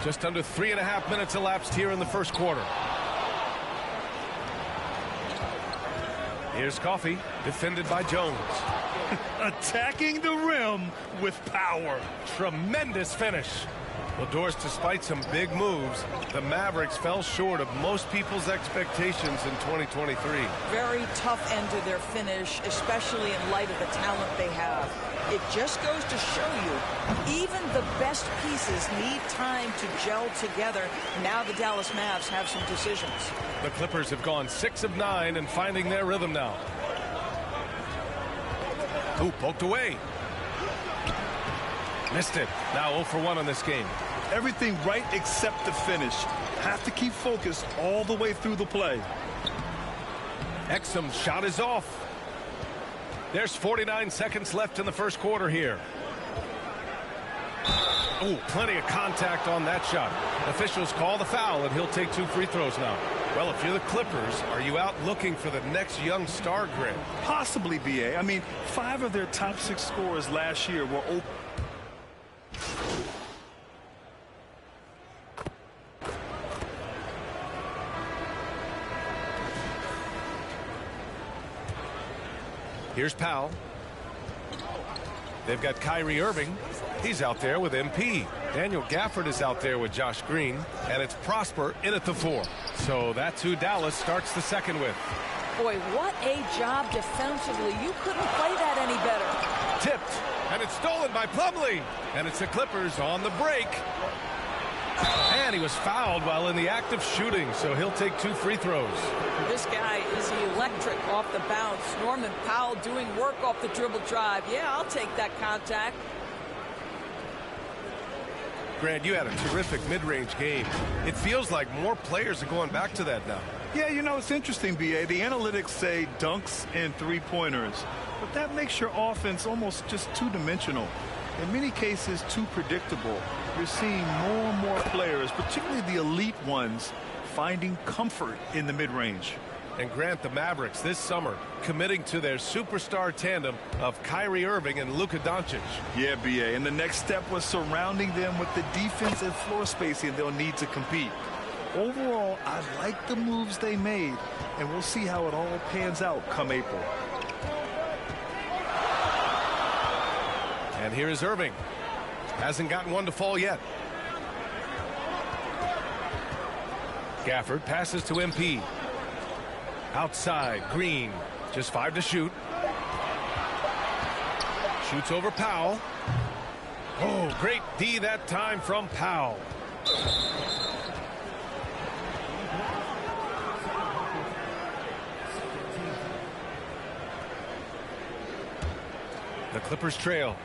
Just under 3.5 minutes elapsed here in the first quarter. Here's Coffey, defended by Jones. Attacking the rim with power. Tremendous finish. Well, Doris, despite some big moves, the Mavericks fell short of most people's expectations in 2023. Very tough end to their finish, especially in light of the talent they have. It just goes to show you, even the best pieces need time to gel together. Now the Dallas Mavs have some decisions. The Clippers have gone 6 of 9 and finding their rhythm now. Ooh, poked away. Missed it. Now 0 for 1 on this game. Everything right except the finish. Have to keep focused all the way through the play. Exum's shot is off. There's 49 seconds left in the first quarter here. Ooh, plenty of contact on that shot. Officials call the foul, and he'll take 2 free throws now. Well, if you're the Clippers, are you out looking for the next young star, Grant? Possibly, B.A. I mean, 5 of their top 6 scorers last year were open. Here's Powell. They've got Kyrie Irving. He's out there with MP. Daniel Gafford is out there with Josh Green. And it's Prosper in at the 4. So that's who Dallas starts the second with. Boy, what a job defensively. You couldn't play that any better. Tipped. And it's stolen by Plumlee. And it's the Clippers on the break. And he was fouled while in the act of shooting, so he'll take 2 free throws. This guy is electric off the bounce. Norman Powell doing work off the dribble drive. Yeah, I'll take that contact. Grant, you had a terrific mid-range game. It feels like more players are going back to that now. Yeah, you know, it's interesting, B.A. The analytics say dunks and three-pointers, but that makes your offense almost just two-dimensional. In many cases, too predictable. You're seeing more and more players, particularly the elite ones, finding comfort in the mid-range. And Grant, the Mavericks this summer committing to their superstar tandem of Kyrie Irving and Luka Doncic. Yeah, B.A., and the next step was surrounding them with the defense and floor spacing they'll need to compete. Overall, I like the moves they made, and we'll see how it all pans out come April. And here is Irving. Hasn't gotten one to fall yet. Gafford passes to MP. Outside, Green. Just 5 to shoot. Shoots over Powell. Oh, great D that time from Powell. The Clippers trail.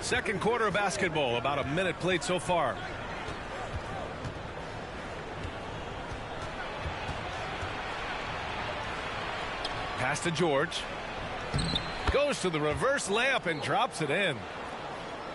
Second quarter of basketball, about a minute played so far. Pass to George. Goes to the reverse layup and drops it in.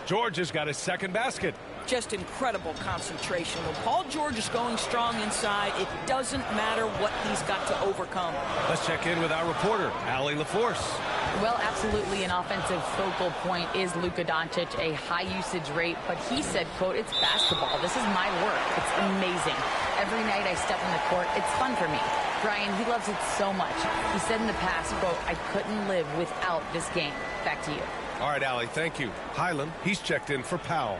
George has got his second basket. Just incredible concentration. When Paul George is going strong inside, it doesn't matter what he's got to overcome. Let's check in with our reporter, Allie LaForce. Well, absolutely an offensive focal point is Luka Doncic, a high usage rate, but he said, quote, "It's basketball. This is my work. It's amazing. Every night I step on the court, it's fun for me." Brian, he loves it so much. He said in the past, quote, "I couldn't live without this game." Back to you. All right, Allie, thank you. Highland, he's checked in for Powell.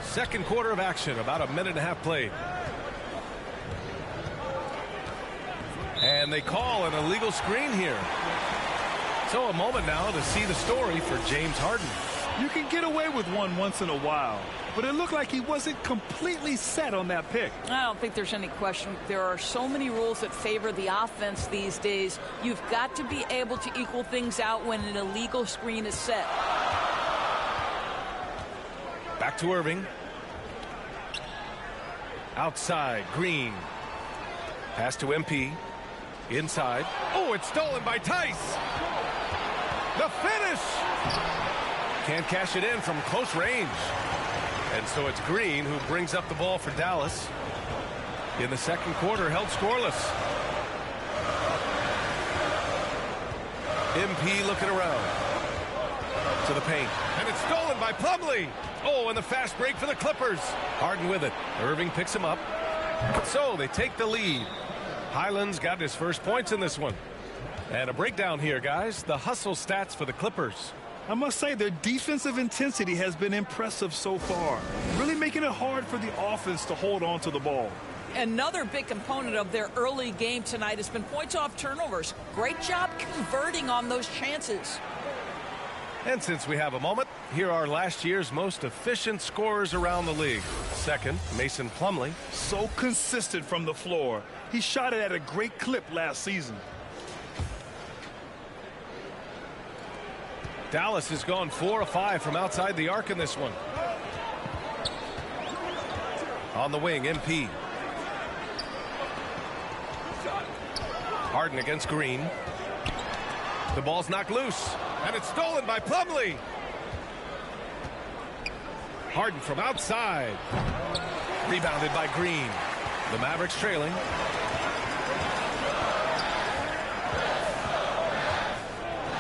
Second quarter of action, about a minute and a half played. And they call an illegal screen here. So a moment now to see the story for James Harden. You can get away with one once in a while, but it looked like he wasn't completely set on that pick. I don't think there's any question. There are so many rules that favor the offense these days. You've got to be able to equal things out when an illegal screen is set. Back to Irving. Outside, Green. Pass to MP. Inside. Oh, it's stolen by Tice. The finish. Can't cash it in from close range. And so it's Green who brings up the ball for Dallas. In the second quarter, held scoreless. MP looking around. To the paint. And it's stolen by Plumlee. Oh, and the fast break for the Clippers. Harden with it. Irving picks him up. So they take the lead. Highland's got his first points in this one. And a breakdown here, guys. The hustle stats for the Clippers. I must say their defensive intensity has been impressive so far, really making it hard for the offense to hold on to the ball. Another big component of their early game tonight has been points off turnovers. Great job converting on those chances. And since we have a moment, here are last year's most efficient scorers around the league. Second, Mason Plumlee. So consistent from the floor. He shot it at a great clip last season. Dallas has gone 4 of 5 from outside the arc in this one. On the wing, MP. Harden against Green. The ball's knocked loose, and it's stolen by Plumlee. Harden from outside. Rebounded by Green. The Mavericks trailing.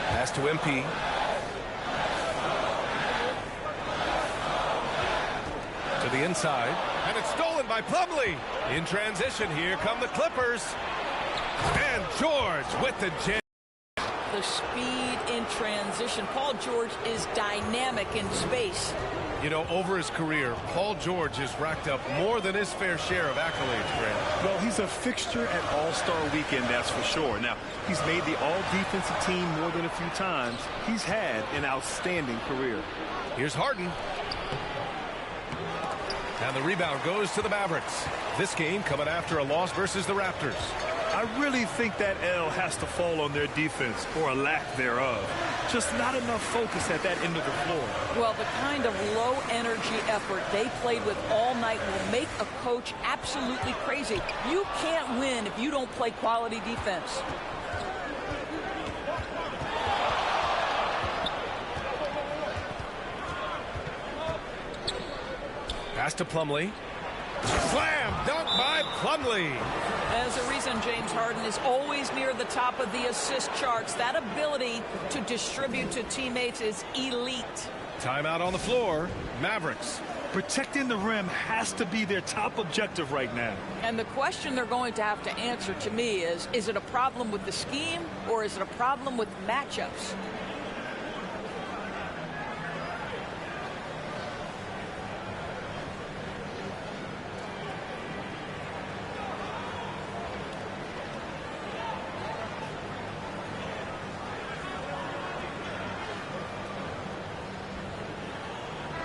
Pass to MP. To the inside, and it's stolen by Plumlee. In transition, here come the Clippers. And George with the jam. The speed in transition. Paul George is dynamic in space. You know, over his career, Paul George has racked up more than his fair share of accolades, Grant. Well, he's a fixture at All-Star Weekend, that's for sure. Now, he's made the All-Defensive Team more than a few times. He's had an outstanding career. Here's Harden. And the rebound goes to the Mavericks. This game coming after a loss versus the Raptors. I really think that L has to fall on their defense, or a lack thereof. Just not enough focus at that end of the floor. Well, the kind of low-energy effort they played with all night will make a coach absolutely crazy. You can't win if you don't play quality defense. Pass to Plumlee. Slam dunk by Plumlee. As a reason James Harden is always near the top of the assist charts. That ability to distribute to teammates is elite. Timeout on the floor. Mavericks. Protecting the rim has to be their top objective right now. And the question they're going to have to answer to me is it a problem with the scheme or is it a problem with matchups?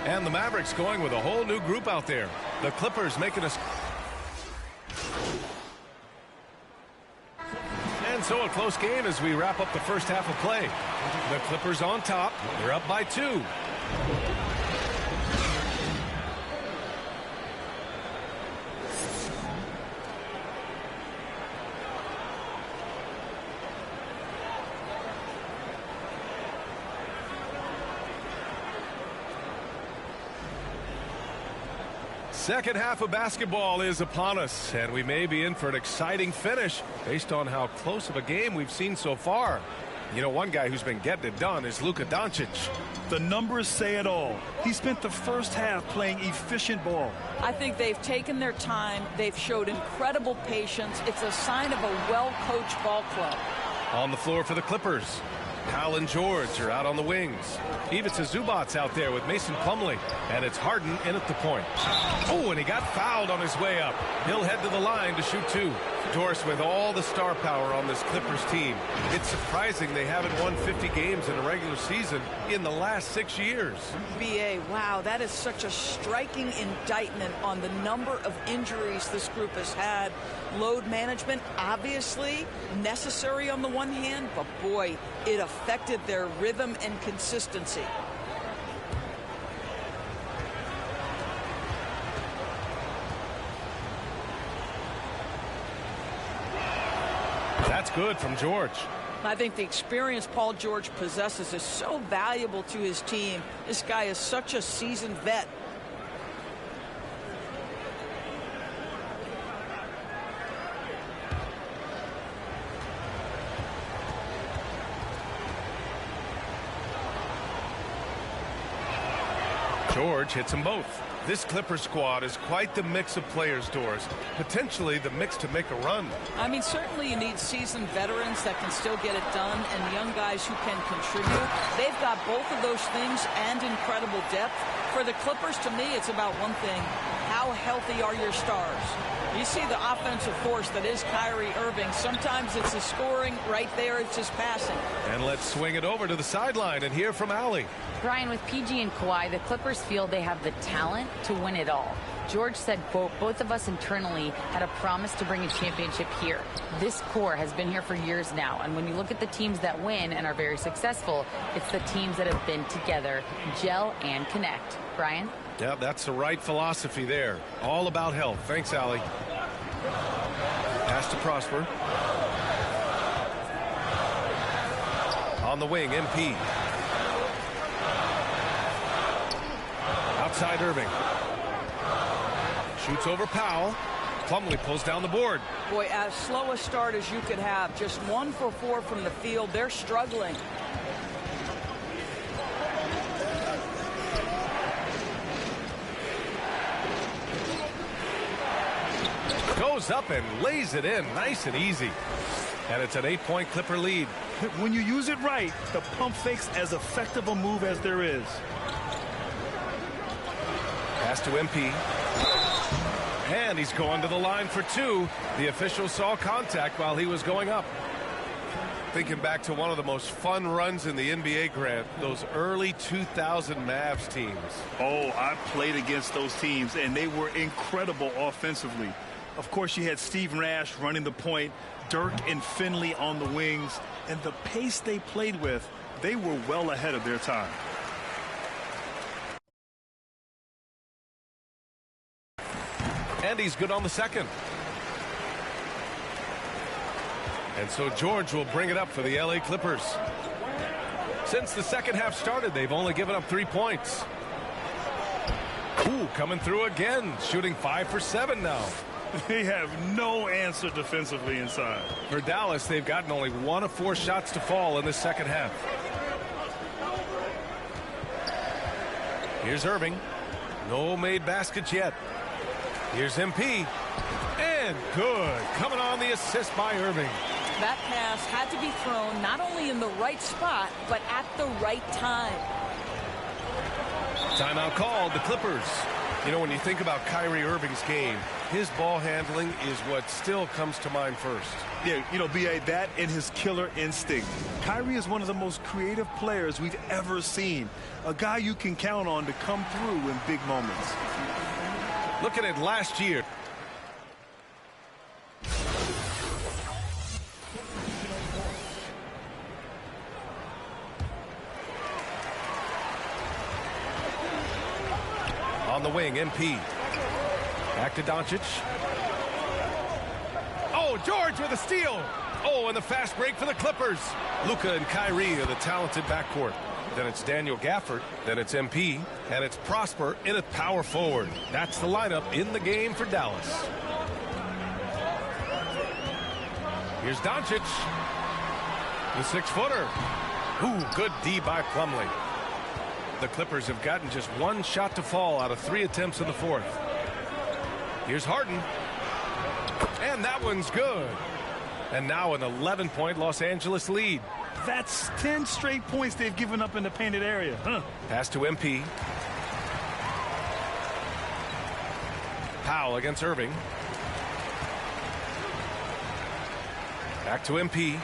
And the Mavericks going with a whole new group out there. The Clippers making us. And so a close game as we wrap up the first half of play. The Clippers on top. They're up by 2. Second half of basketball is upon us, and we may be in for an exciting finish based on how close of a game we've seen so far. You know, one guy who's been getting it done is Luka Doncic. The numbers say it all. He spent the first half playing efficient ball. I think they've taken their time. They've showed incredible patience. It's a sign of a well-coached ball club. On the floor for the Clippers, Powell and George are out on the wings. Ivica Zubac's out there with Mason Plumlee, and it's Harden in at the point. Oh, and he got fouled on his way up. He'll head to the line to shoot 2. Doris, with all the star power on this Clippers team, it's surprising they haven't won 50 games in a regular season in the last 6 years. BA, wow, that is such a striking indictment on the number of injuries this group has had. Load management, obviously necessary on the one hand, but boy, it affected their rhythm and consistency. That's good from George. I think the experience Paul George possesses is so valuable to his team. This guy is such a seasoned vet. George hits them both. This Clipper squad is quite the mix of players, Doris. Potentially the mix to make a run. I mean, certainly you need seasoned veterans that can still get it done and young guys who can contribute. They've got both of those things and incredible depth. For the Clippers, to me, it's about one thing. How healthy are your stars? You see the offensive force that is Kyrie Irving. Sometimes it's the scoring. Right there, it's just passing. And let's swing it over to the sideline and hear from Allie. Brian, with PG and Kawhi, the Clippers feel they have the talent to win it all. George said, quote, both of us internally had a promise to bring a championship here. This core has been here for years now. And when you look at the teams that win and are very successful, it's the teams that have been together, gel and connect. Brian? Yeah, that's the right philosophy there. All about health. Thanks, Allie. Pass to Prosper. On the wing, MP. Outside Irving. Shoots over Powell. Plumlee pulls down the board. Boy, as slow a start as you could have. Just 1 for 4 from the field. They're struggling. Goes up and lays it in nice and easy. And it's an 8-point Clipper lead. When you use it right, the pump fake's as effective a move as there is. Pass to MP. And he's going to the line for 2. The official saw contact while he was going up. Thinking back to one of the most fun runs in the NBA, Grant, those early 2000 Mavs teams. Oh, I played against those teams, and they were incredible offensively. Of course, you had Steve Nash running the point, Dirk and Finley on the wings, and the pace they played with, they were well ahead of their time. And he's good on the second. And so George will bring it up for the LA Clippers. Since the second half started, they've only given up 3 points. Ooh, coming through again, shooting 5 for 7 now. They have no answer defensively inside. For Dallas, they've gotten only 1 of 4 shots to fall in the second half. Here's Irving. No made baskets yet. Here's MP. And good. Coming on the assist by Irving. That pass had to be thrown not only in the right spot, but at the right time. Timeout called, the Clippers. You know, when you think about Kyrie Irving's game, his ball handling is what still comes to mind first. Yeah, you know, B.A., that and his killer instinct. Kyrie is one of the most creative players we've ever seen. A guy you can count on to come through in big moments. Looking at last year. On the wing, MP. Back to Doncic. Oh, George with a steal. Oh, and the fast break for the Clippers. Luka and Kyrie are the talented backcourt. Then it's Daniel Gafford. Then it's MP. And it's Prosper in at power forward. That's the lineup in the game for Dallas. Here's Doncic. The 6-footer. Ooh, good D by Plumlee. The Clippers have gotten just 1 shot to fall out of 3 attempts in the fourth. Here's Harden. And that one's good. And now an 11-point Los Angeles lead. That's 10 straight points they've given up in the painted area. Pass to MP. Powell against Irving. Back to MP.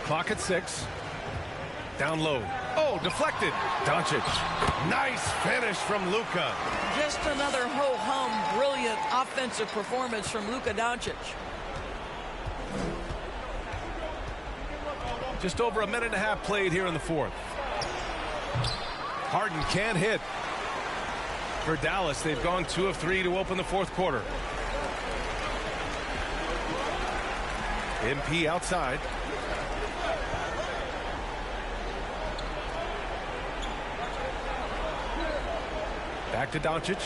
Clock at 6. Down low. Oh, deflected. Doncic. Nice finish from Luka. Just another ho-hum, brilliant offensive performance from Luka Doncic. Just over a minute and a half played here in the fourth. Harden can't hit. For Dallas, they've gone 2 of 3 to open the fourth quarter. MP outside. Back to Doncic.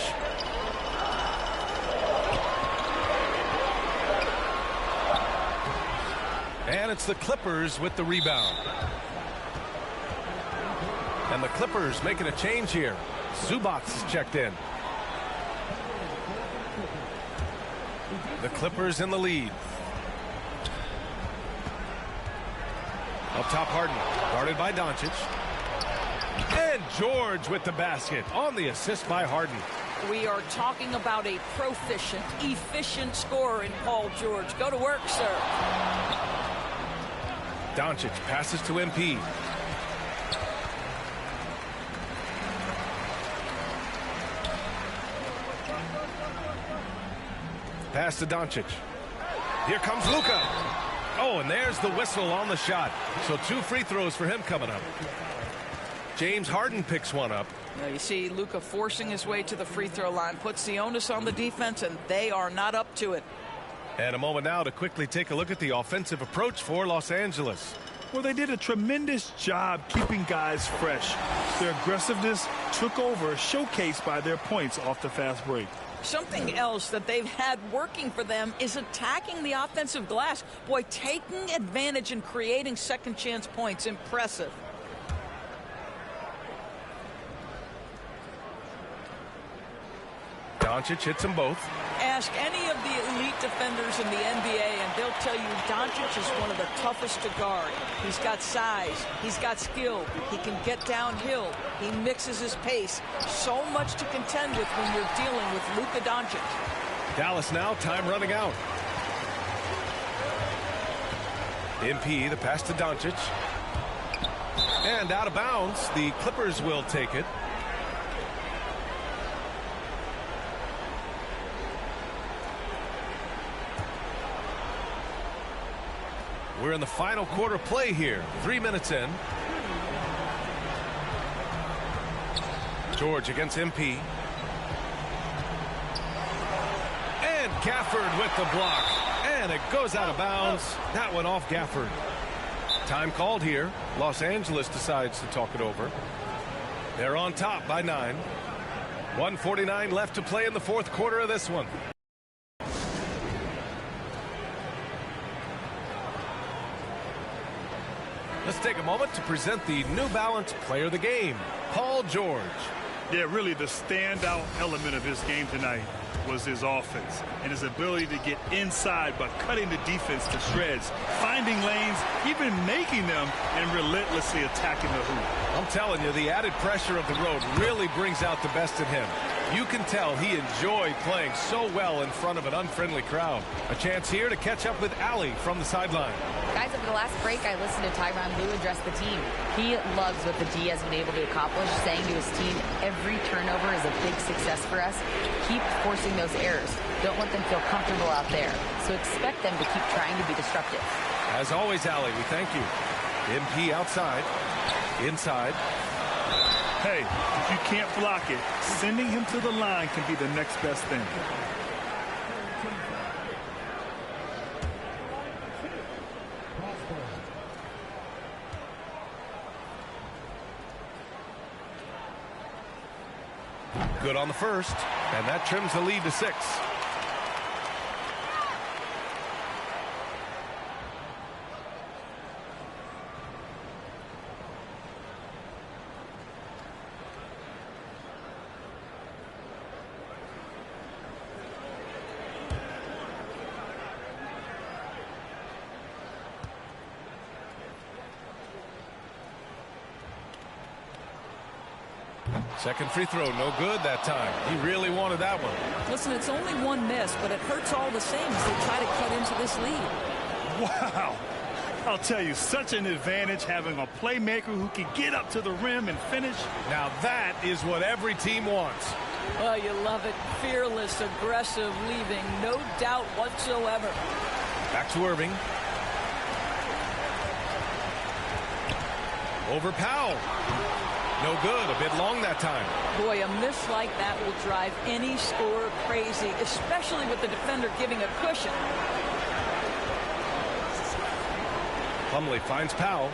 And it's the Clippers with the rebound. And the Clippers making a change here. Zubac is checked in. The Clippers in the lead. Up top, Harden, guarded by Doncic. And George with the basket on the assist by Harden. We are talking about a proficient, efficient scorer in Paul George. Go to work, sir. Doncic passes to MP. Pass to Doncic. Here comes Luka. Oh, and there's the whistle on the shot. So 2 free throws for him coming up. James Harden picks one up. Now you see Luka forcing his way to the free throw line, puts the onus on the defense, and they are not up to it. And a moment now to quickly take a look at the offensive approach for Los Angeles. Well, they did a tremendous job keeping guys fresh. Their aggressiveness took over, showcased by their points off the fast break. Something else that they've had working for them is attacking the offensive glass. Boy, taking advantage and creating second chance points. Impressive. Doncic hits them both. Ask any of the elite defenders in the NBA, and they'll tell you Doncic is one of the toughest to guard. He's got size. He's got skill. He can get downhill. He mixes his pace. So much to contend with when you're dealing with Luka Doncic. Dallas now, time running out. MP, the pass to Doncic. And out of bounds. The Clippers will take it. We're in the final quarter play here. 3 minutes in. George against MP. And Gafford with the block. And it goes out of bounds. That went off Gafford. Time called here. Los Angeles decides to talk it over. They're on top by 9. 1:49 left to play in the fourth quarter of this one. Let's take a moment to present the New Balance Player of the Game, Paul George. Yeah, really the standout element of his game tonight was his offense and his ability to get inside by cutting the defense to shreds, finding lanes, even making them, and relentlessly attacking the hoop. I'm telling you, the added pressure of the road really brings out the best in him. You can tell he enjoyed playing so well in front of an unfriendly crowd. A chance here to catch up with Allie from the sideline. Guys, over the last break, I listened to Tyronn Lue address the team. He loves what the D has been able to accomplish, saying to his team, every turnover is a big success for us. Keep forcing those errors. Don't let them feel comfortable out there. So expect them to keep trying to be disruptive. As always, Allie, we thank you. MP outside, inside. Hey, if you can't block it, sending him to the line can be the next best thing. Good on the first, and that trims the lead to 6. Second free throw, no good that time. He really wanted that one. Listen, it's only one miss, but it hurts all the same as they try to cut into this lead. Wow. I'll tell you, such an advantage having a playmaker who can get up to the rim and finish. Now that is what every team wants. Oh, you love it. Fearless, aggressive, leaving. No doubt whatsoever. Back to Irving. Over Powell. No good. A bit long that time. Boy, a miss like that will drive any scorer crazy, especially with the defender giving a cushion. Plumlee finds Powell.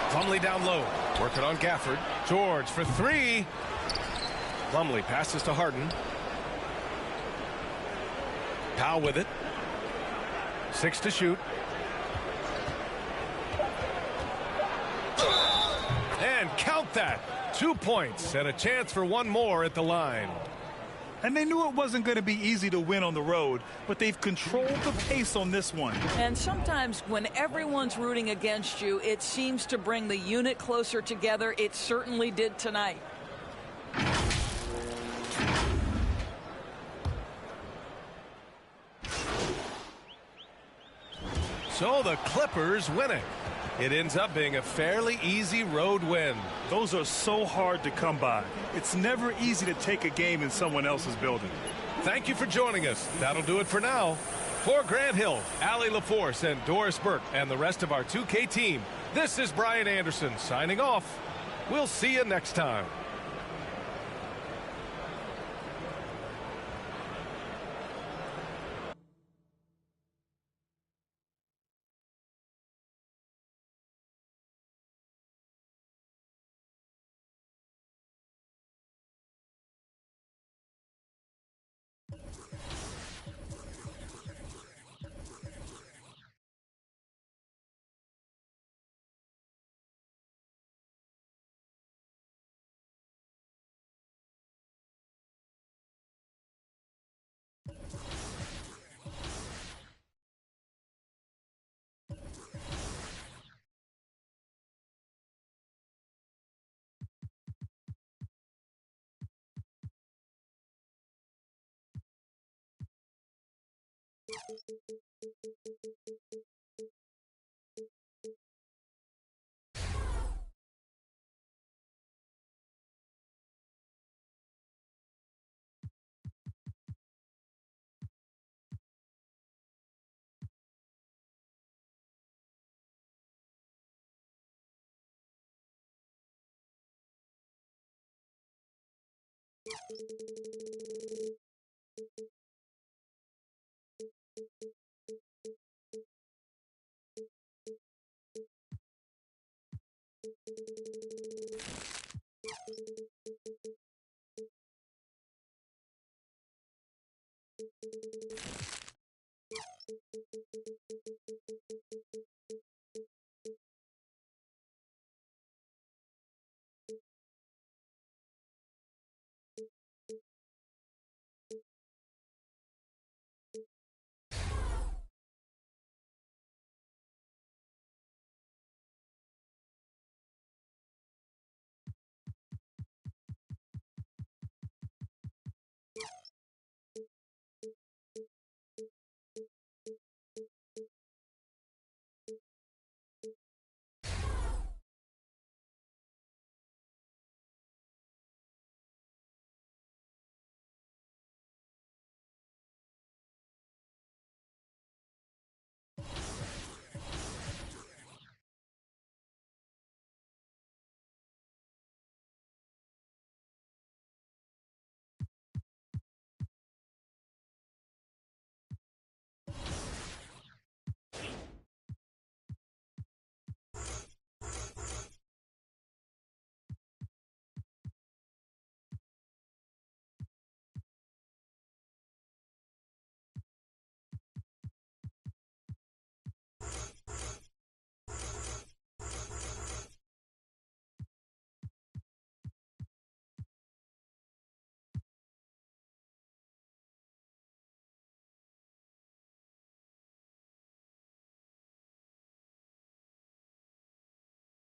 Plumlee down low. Working on Gafford. George for 3. Plumlee passes to Harden. Powell with it. 6 to shoot. at that. 2 points and a chance for one more at the line. And they knew it wasn't going to be easy to win on the road, but they've controlled the pace on this one. And sometimes when everyone's rooting against you, it seems to bring the unit closer together. It certainly did tonight. So the Clippers win it. It ends up being a fairly easy road win. Those are so hard to come by. It's never easy to take a game in someone else's building. Thank you for joining us. That'll do it for now. For Grant Hill, Allie LaForce, and Doris Burke, and the rest of our 2K team, this is Brian Anderson signing off. We'll see you next time.